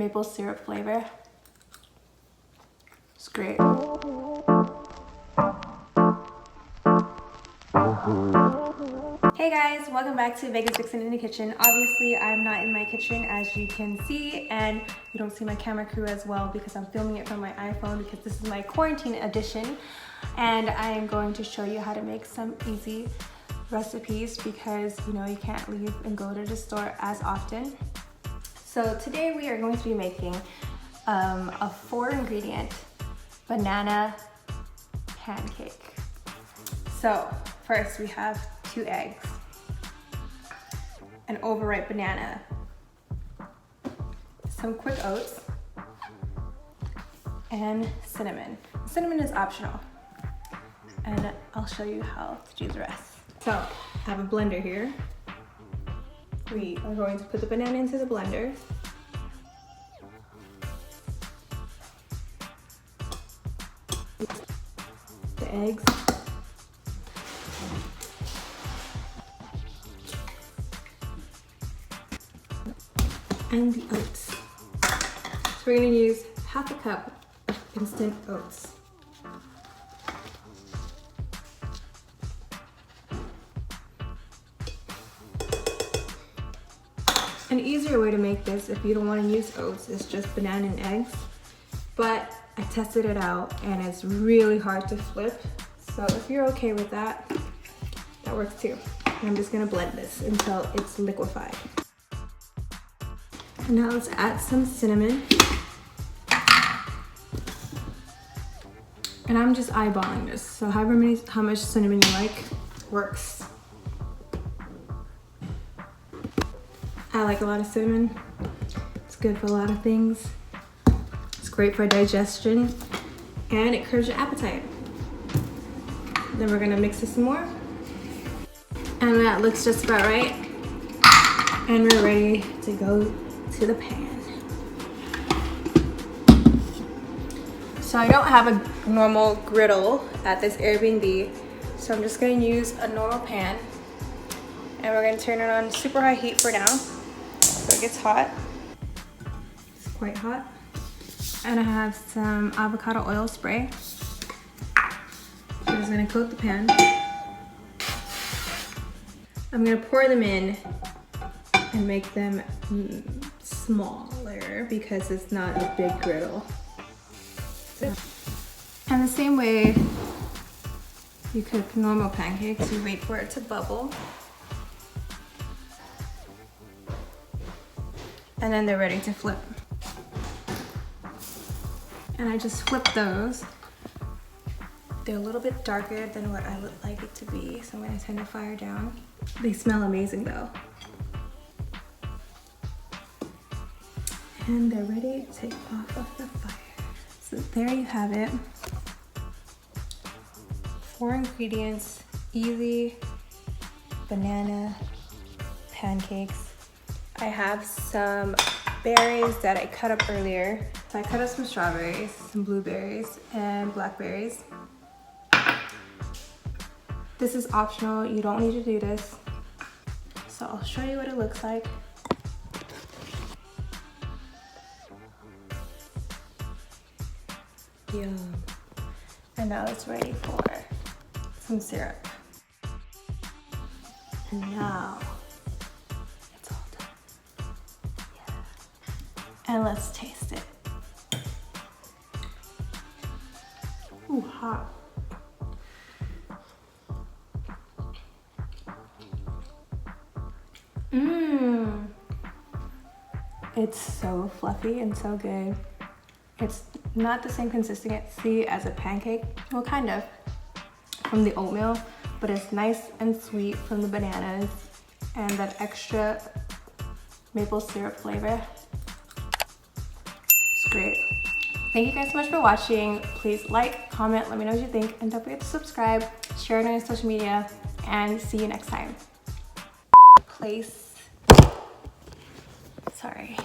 maple syrup flavor. It's great. Hey guys, welcome back to Vegas Vixen in the kitchen. Obviously, I'm not in my kitchen as you can see, and you don't see my camera crew as well because I'm filming it from my iPhone because this is my quarantine edition. And I am going to show you how to make some easy recipes because you know you can't leave and go to the store as often. So today we are going to be making a 4-ingredient banana pancake. So first we have 2 eggs, an overripe banana, some quick oats, and cinnamon. Cinnamon is optional, and I'll show you how to do the rest. So I have a blender here. We are going to put the banana into the blender. The eggs. And the oats. So we're going to use half a cup of instant oats. An easier way to make this, if you don't want to use oats, is just banana and eggs. But I tested it out and it's really hard to flip. So if you're okay with that, that works too. And I'm just going to blend this until it's liquefied. And now let's add some cinnamon. And I'm just eyeballing this. So how much cinnamon you like works. I like a lot of cinnamon. It's good for a lot of things. It's great for digestion and it curbs your appetite. Then we're gonna mix this some more. And that looks just about right. And we're ready to go to the pan. So I don't have a normal griddle at this Airbnb, so I'm just gonna use a normal pan. And we're gonna turn it on super high heat for now, so it gets hot. It's quite hot. And I have some avocado oil spray. I'm just gonna coat the pan. I'm gonna pour them in and make them smaller because it's not a big griddle. And the same way you cook normal pancakes, you wait for it to bubble. And then they're ready to flip. And I just flip those. They're a little bit darker than what I would like it to be, so I'm gonna turn the fire down. They smell amazing though. And they're ready to take off of the fire. So there you have it. 4 ingredients, easy banana pancakes. I have some berries that I cut up earlier. So I cut up some strawberries, some blueberries, and blackberries. This is optional, you don't need to do this. So I'll show you what it looks like. Yum. And now it's ready for some syrup. And now it's all done. Yeah. And let's taste it. Ooh, hot. Mmm. It's so fluffy and so good. It's not the same consistency as a pancake. Well, kind of, from the oatmeal, but it's nice and sweet from the bananas and that extra maple syrup flavor. It's great. Thank you guys so much for watching. Please like, comment, let me know what you think, and don't forget to subscribe, share it on your social media, and see you next time. Sorry.